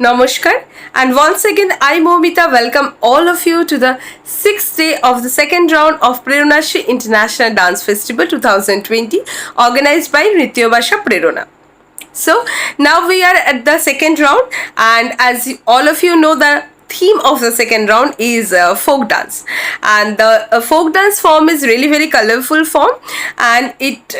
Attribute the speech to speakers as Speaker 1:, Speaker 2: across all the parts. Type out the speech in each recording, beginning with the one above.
Speaker 1: Namaskar, and once again, I Momita welcome all of you to the sixth day of the second round of Prerona International Dance Festival 2020, organized by Nritya Bhasha Prerona. So now we are at the second round, and as all of you know, the theme of the second round is folk dance, and the folk dance form is really very colorful form, and it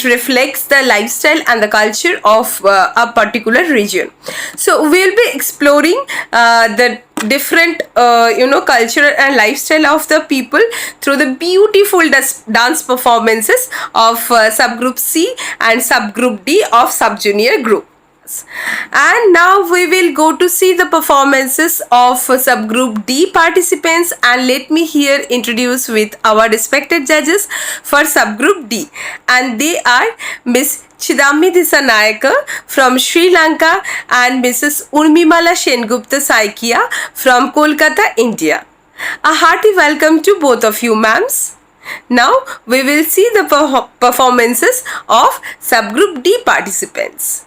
Speaker 1: reflects the lifestyle and the culture of a particular region. So we'll be exploring the different cultural and lifestyle of the people through the beautiful dance performances of subgroup C and subgroup D of subjunior group. And now we will go to see the performances of subgroup D participants, and let me here introduce with our respected judges for subgroup D, and they are Miss Chidammi Disanayaka from Sri Lanka and Mrs. Urmimala Shengupta Saikia from Kolkata, India. A hearty welcome to both of you, ma'ams. Now we will see the performances of subgroup D participants.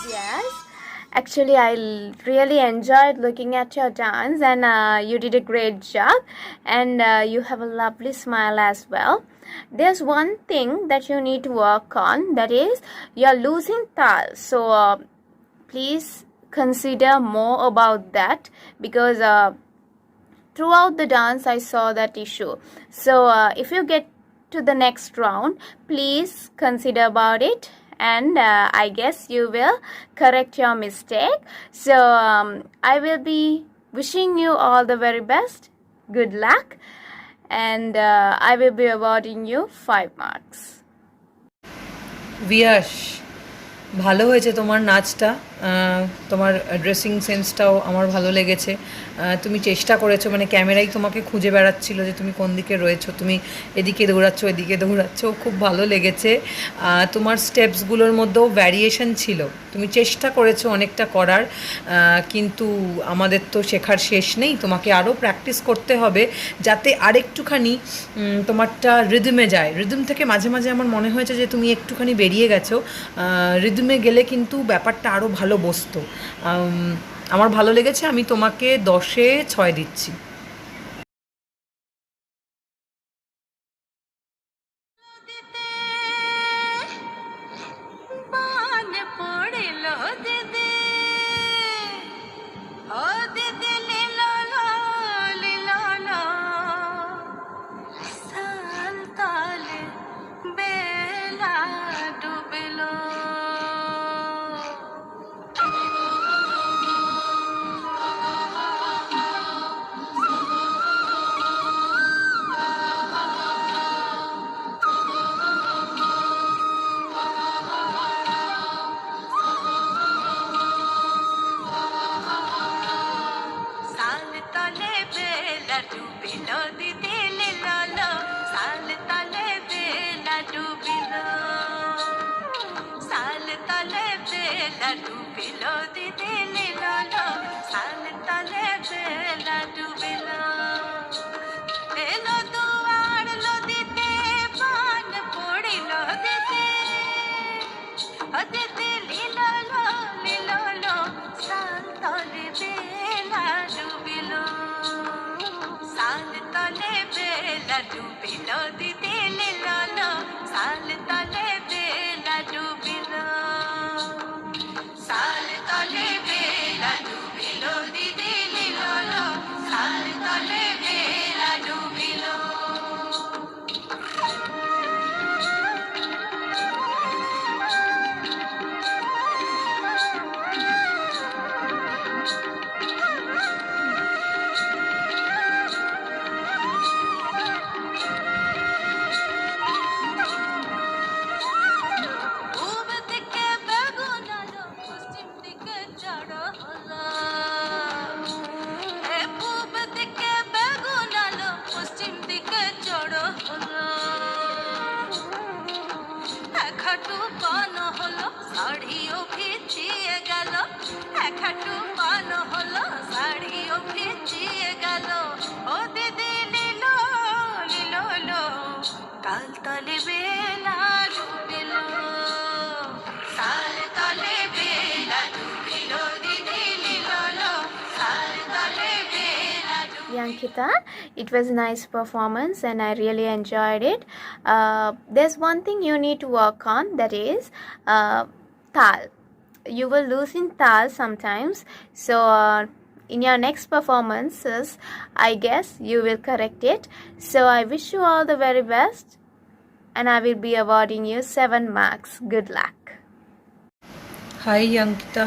Speaker 2: Yes, actually, really enjoyed looking at your dance, and you did a great job, and you have a lovely smile as well. There's one thing that you need to work on, that is you're losing tal. So please consider more about that, because throughout the dance I saw that issue. So if you get to the next round, please consider about it, and I guess you will correct your mistake. So I will be wishing you all the very best. Good luck, and I will be awarding you 5 marks.
Speaker 3: Viyash, ভালো হয়েছে তোমার নাচটা, তোমার dressing সেন্সটাও আমার ভালো লেগেছে। তুমি চেষ্টা করেছো, মানে ক্যামেরাই তোমাকে খুঁজে বেড়াচ্ছিল যে তুমি কোন দিকে রয়েছো, তুমি এদিকে দৌড়াচ্ছ এদিকে দৌড়াচ্ছ, খুব ভালো লেগেছে। তোমার স্টেপসগুলোর মধ্যেও ভ্যারিয়েশন ছিল, তুমি চেষ্টা করেছো অনেকটা করার, কিন্তু আমাদের তো শেখার শেষ নেই, তোমাকে আরও প্র্যাকটিস করতে হবে যাতে আরেকটুখানি তোমারটা রিদমে যায়। রিদম থেকে মাঝে মাঝে আমার মনে হয়েছে যে তুমি একটুখানি বেরিয়ে গেছো, রিদমে গেলে কিন্তু ব্যাপারটা আরও ভালো বসতো। আমার ভালো লেগেছে, আমি তোমাকে 10-এ 6 দিচ্ছি।
Speaker 2: Yankita, it was a nice performance and I really enjoyed it. There's one thing you need to work on, that is tal. You will lose in tal sometimes, so in your next performances I guess you will correct it. So I wish you all the very best and I will be awarding you 7 marks. Good luck.
Speaker 3: Hi Ankita,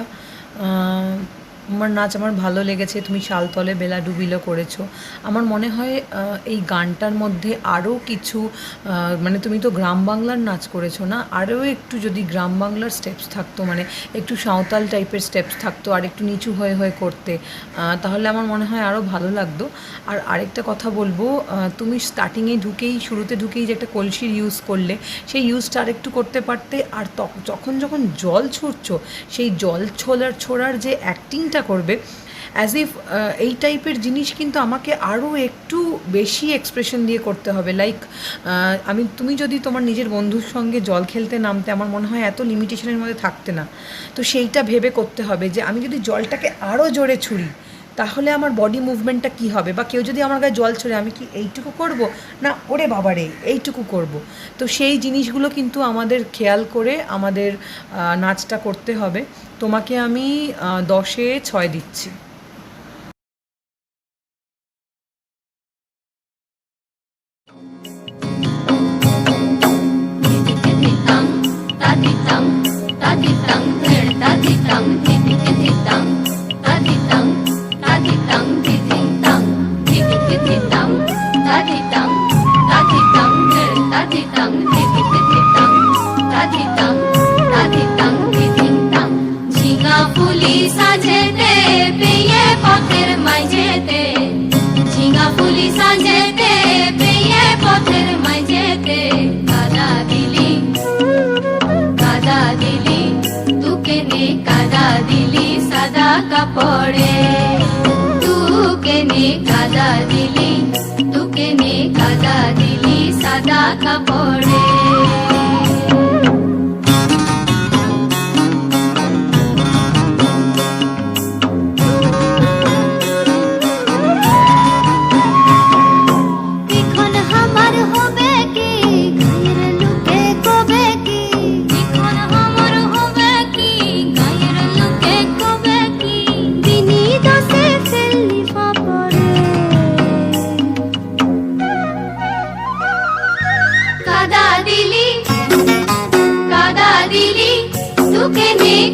Speaker 3: তোমার নাচ আমার ভালো লেগেছে, তুমি শালতলে বেলা ডুবিলো করেছো। আমার মনে হয় এই গানটার মধ্যে আরও কিছু, মানে তুমি তো গ্রাম বাংলার নাচ করেছো না, আরও একটু যদি গ্রাম বাংলার স্টেপস থাকতো, মানে একটু সাঁওতাল টাইপের স্টেপস থাকতো আর একটু নিচু হয়ে হয়ে করতে, তাহলে আমার মনে হয় আরও ভালো লাগতো। আর আরেকটা কথা বলবো, তুমি স্টার্টিংয়ে শুরুতে ঢুকেই যে একটা কলসির ইউজ করলে, সেই ইউজটা আরেকটু করতে পারতে। আর যখন জল ছুটছো, সেই জল ছোড়ার যে অ্যাক্টিংটা করবে অ্যাজ ইফ, এই টাইপের জিনিস কিন্তু আমাকে আরও একটু বেশি এক্সপ্রেশন দিয়ে করতে হবে। লাইক তুমি যদি তোমার নিজের বন্ধুর সঙ্গে জল খেলতে নামতে, আমার মনে হয় এত লিমিটেশনের মধ্যে থাকতে না, তো সেইটা ভেবে করতে হবে যে আমি যদি জলটাকে আরও জোরে ছুঁড়ি তাহলে আমার বডি মুভমেন্টটা কী হবে, বা কেউ যদি আমার গায়ে জল ছড়ে আমি কি এইটুকু করব না ওরে বাবারে এইটুকু করব। তো সেই জিনিসগুলো কিন্তু আমাদের খেয়াল করে আমাদের নাচটা করতে হবে। তোমাকে আমি 10-এ 6 দিচ্ছি।
Speaker 4: Ta-di-dum, কাদা দিলি, তু কেনে কাদা দিলি সাদা কাপড়ে।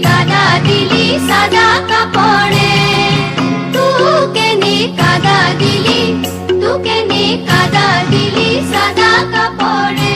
Speaker 4: কাদা দিলি সাদা কাপড়ে, তু কেনে কাদা দিলি, তু কেনে কাদা দিলি সাদা কাপড়ে।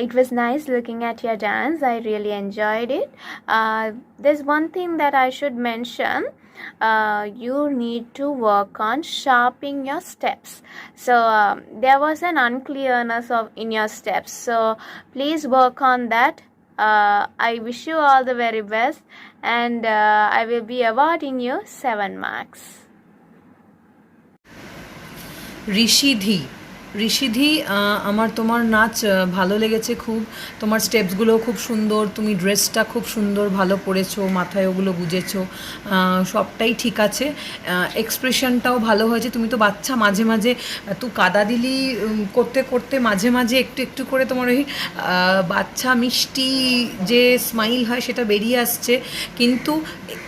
Speaker 2: It was nice looking at your dance. I really enjoyed it. There's one thing that I should mention. You need to work on sharpening your steps. So there was an unclearness in your steps. So please work on that. I wish you all the very best, and I will be awarding you 7 marks.
Speaker 3: ঋষিধি, ঋষিধি, আমার তোমার নাচ ভালো লেগেছে খুব। তোমার স্টেপসগুলো খুব সুন্দর, তুমি ড্রেসটা খুব সুন্দর ভালো পরেছো, মাথায় ওগুলো গুজেছো, সবটাই ঠিক আছে। এক্সপ্রেশনটাও ভালো হয়েছে। তুমি তো বাচ্চা, মাঝে মাঝে তুই কাদা দিলি করতে করতে মাঝে মাঝে একটু একটু করে তোমার ওই বাচ্চা মিষ্টি যে স্মাইল হয় সেটা বেরিয়ে আসছে, কিন্তু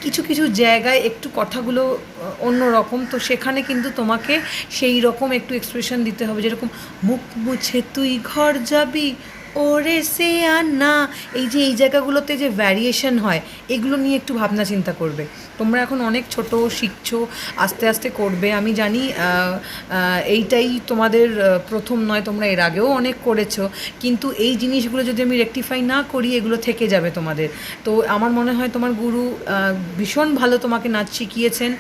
Speaker 3: কিছু কিছু জায়গায় একটু কথাগুলো অন্য রকম, তো সেখানে কিন্তু তোমাকে সেই রকম একটু এক্সপ্রেশন দিতে হবে, যেরকম মুখ মুছে তুই ঘর যাবি ওরে সে আনা, এই যে এই জায়গাগুলোতে যে ভ্যারিয়েশন হয় এগুলো নিয়ে একটু ভাবনা চিন্তা করবে। তোমরা এখন অনেক ছোট, শিখছো, আস্তে আস্তে করবে। আমি জানি এইটাই তোমাদের প্রথম নয়, তোমরা এর আগেও অনেক করেছো, কিন্তু এই জিনিসগুলো যদি আমি রেকটিফাই না করি এগুলো থেকে যাবে তোমাদের। তো আমার মনে হয় তোমার গুরু ভীষণ ভালো তোমাকে নাচ শিখিয়েছেন।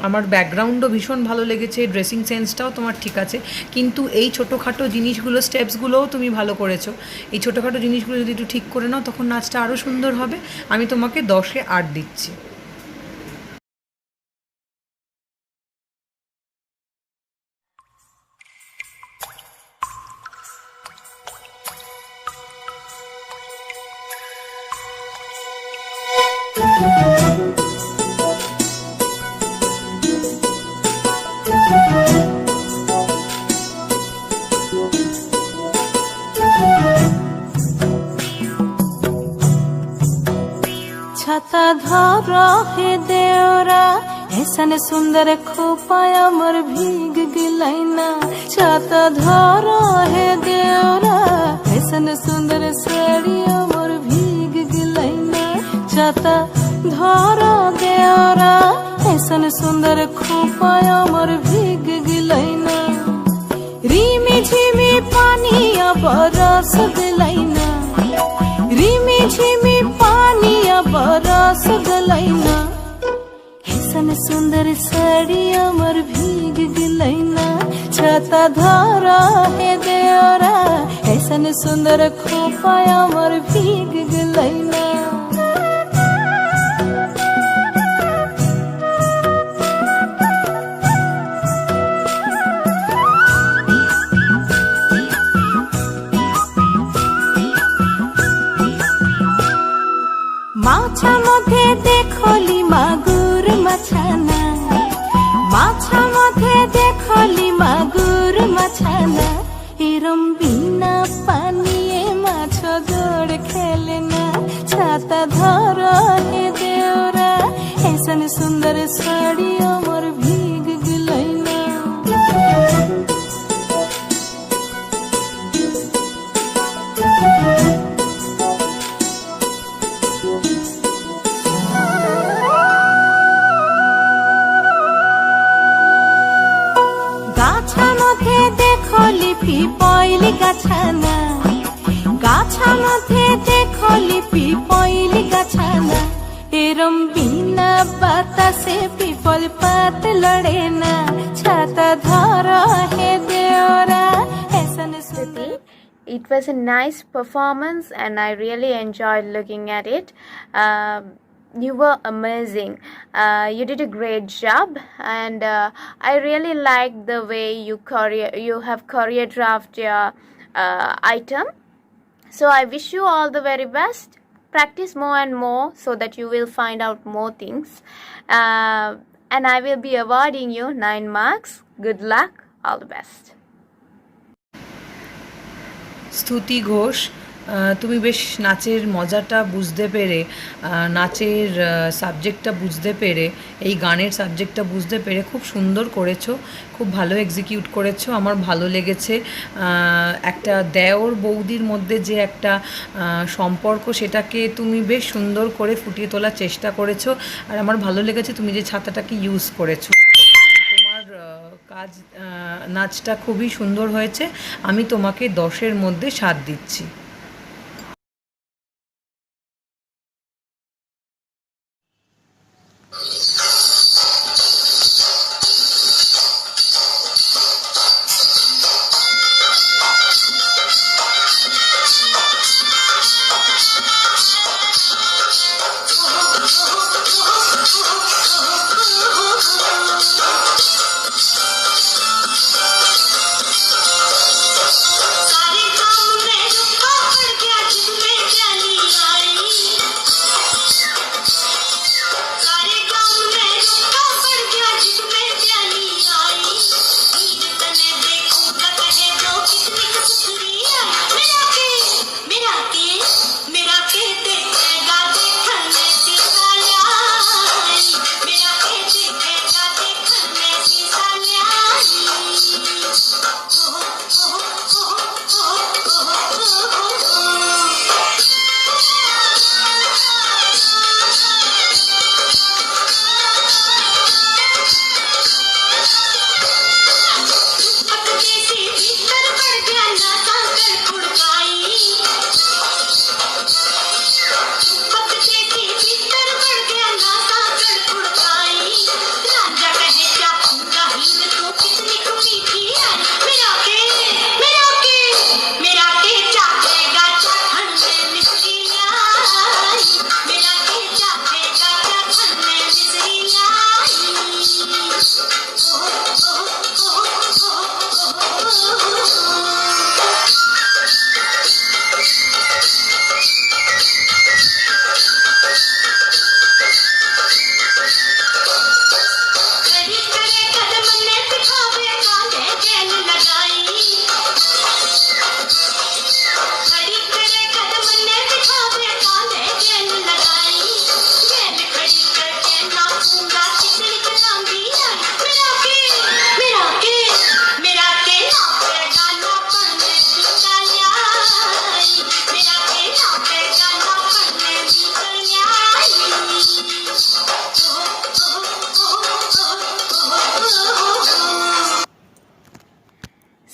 Speaker 3: আমার ব্যাকগ্রাউন্ডও ভীষণ ভালো লেগেছে, ড্রেসিং সেন্সটাও তোমার ঠিক আছে, কিন্তু এই ছোটোখাটো জিনিসগুলো, স্টেপসগুলোও তুমি ভালো করেছো। এই ছোটোখাটো জিনিসগুলো যদি একটু ঠিক করে নাও তখন নাচটা আরও সুন্দর হবে। আমি তোমাকে 10-এ 8 দিচ্ছি।
Speaker 5: छाता धर हे देवरा ऐसन सुंदर खोपाया मोर भीग गिलैना। छाता धर हे देवरा ऐसन सुंदर साड़िया मोर भीग गिलैना। छाता धर देवरा ऐसन सुंदर खोपाया मोर भीग गिलैना। रिमी झिमी पानिया बरस दिलैना। रिमी झिमी पानिया बरस गलैना। ऐसन सुंदर साड़िया मोर भीग गिलैना। छाता धरा हे देवरा ऐसन सुंदर खोपाया मोर भीग गिलैना। মাছা মধ্যে দেখলি মাগুর মাছানা, মাছা মধ্যে দেখলি মাগুর মাছানা, এরম বিনা পানিয়ে মাছ দৌড় খেলে না। ছাতা ধর হে দেওরা, ऐसन सुंदर साड़ी আমার ভিগ গিলাই না। গাছা মধ্যে দেখলি পিপইলি গাছানা, গাছা মধ্যে দেখলি পিপইলি গাছানা, এরম বিনা বাতাসে পিপল পাত লড়ে না। ছাতা ধর হে দেওরা, ऐसन
Speaker 2: Kriti, it was a nice performance and I really enjoyed looking at it. You were amazing. You did a great job, and I really liked the way you have choreographed your item. So I wish you all the very best. Practice more and more so that you will find out more things. And I will be awarding you 9 marks. Good luck. All the best.
Speaker 3: স্তুতি ঘোষ, তুমি বেশ নাচের মজাটা বুঝতে পেরে, নাচের সাবজেক্টটা বুঝতে পেরে, এই গানের সাবজেক্টটা বুঝতে পেরে খুব সুন্দর করেছো, খুব ভালো এক্সিকিউট করেছো। আমার ভালো লেগেছে। একটা দেওর বৌদির মধ্যে যে একটা সম্পর্ক, সেটাকে তুমি বেশ সুন্দর করে ফুটিয়ে তোলার চেষ্টা করেছো। আর আমার ভালো লেগেছে তুমি যে ছাতাটাকে ইউজ করেছো। তোমার কাজ, নাচটা খুবই সুন্দর হয়েছে। আমি তোমাকে 10-এর মধ্যে 7 দিচ্ছি।
Speaker 4: सारे काम में रुका पड़ गया जिसमें चली आई, सारे काम में रुका पड़ गया जिसमें चली आई, नींद तने देखूंगा कहे जो कितनी सुथरी है, मेरा के देखेगा देखने सी सालियाई, मेरा के देखेगा देखने सी सालियाई।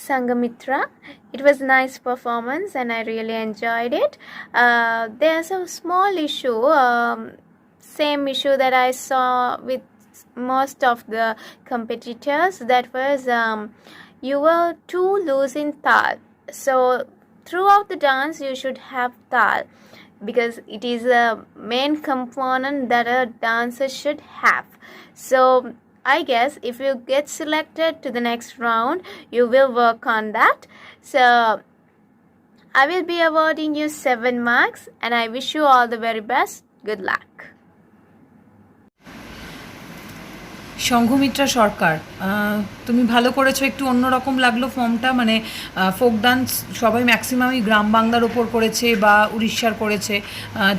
Speaker 2: Sangamitra, it was a nice performance and I really enjoyed it. There's a small issue, same issue that I saw with most of the competitors. That was you were too loose in tal. So throughout the dance you should have tal, because it is a main component that a dancer should have. So I guess if you get selected to the next round, you will work on that. So I will be awarding you 7 marks and I wish you all the very best. Good luck.
Speaker 3: সংঘমিত্রা সরকার, তুমি ভালো করেছো, একটু অন্যরকম লাগলো ফর্মটা, মানে folk dance সবাই ম্যাক্সিমামই গ্রাম বাংলার ওপর করেছে বা উড়িষ্যার করেছে,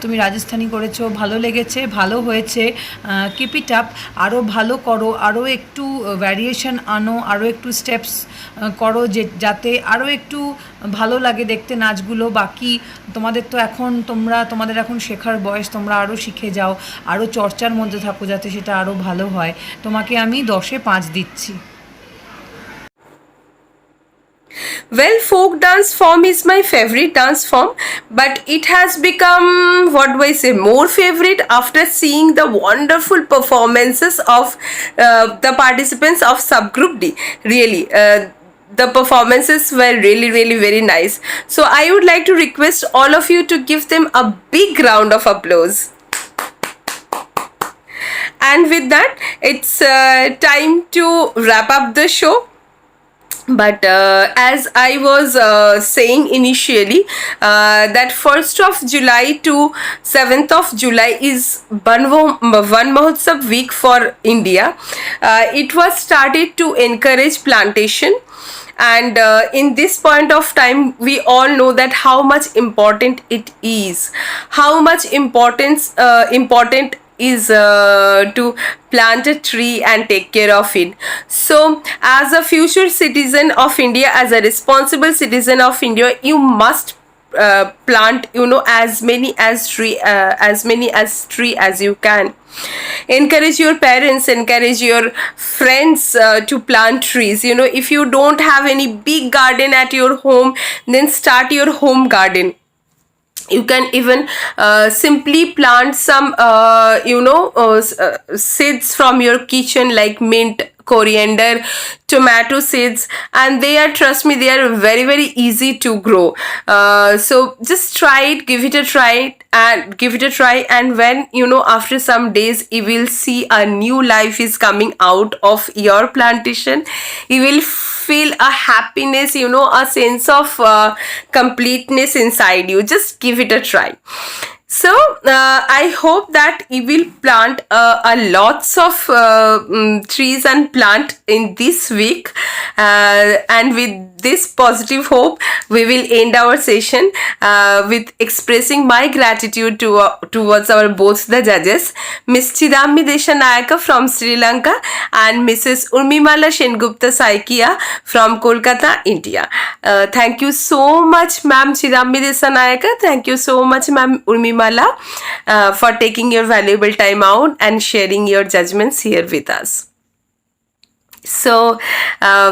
Speaker 3: তুমি রাজস্থানি করেছো, ভালো লেগেছে, ভালো হয়েছে, কিপ ইট আপ, আরও ভালো করো, আরও একটু ভ্যারিয়েশন আনো, আরও একটু স্টেপস করো, যাতে আরও একটু ভালো লাগে দেখতে নাচগুলো। বাকি তোমাদের তো এখন তোমাদের এখন শেখার বয়স, তোমরা আরও শিখে যাও, আরও চর্চার মধ্যে থাকো যাতে সেটা আরও ভালো হয়। তোমাকে আমি 10-এ 5 দিচ্ছি।
Speaker 1: Well, folk dance form is my favorite dance form, but it has become, what do I say, more favorite after seeing the wonderful performances of the participants of subgroup D. Really, the performances were really, really very nice. So I would like to request all of you to give them a big round of applause. And with that, it's time to wrap up the show. But as I was saying initially, that 1st of July to 7th of July is Van Mahotsav week for India. It was started to encourage plantation, and in this point of time we all know that how much important it is, how much important is to plant a tree and take care of it. So as a future citizen of India, as a responsible citizen of India, you must plant, as many tree as you can. Encourage your parents, encourage your friends to plant trees. If you don't have any big garden at your home, then start your home garden. You can even simply plant some seeds from your kitchen, like mint, coriander, tomato seeds, and trust me, they are very, very easy to grow. So just try it, give it a try, and when after some days you will see a new life is coming out of your plantation. You will feel a happiness, a sense of completeness inside you. Just give it a try. So I hope that you will plant a lots of trees and plant in this week, and with this positive hope we will end our session with expressing my gratitude towards our both the judges, Miss Chidammi Desanayaka from Sri Lanka and Mrs. Urmimala Sengupta Saikia from Kolkata, India. Thank you so much, Ma'am Chidammi Desanayaka. Thank you so much, Ma'am Urmimala, for taking your valuable time out and sharing your judgments here with us. So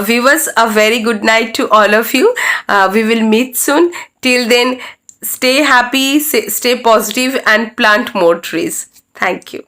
Speaker 1: viewers, a very good night to all of you. We will meet soon. Till then, stay happy, stay positive, and plant more trees. Thank you.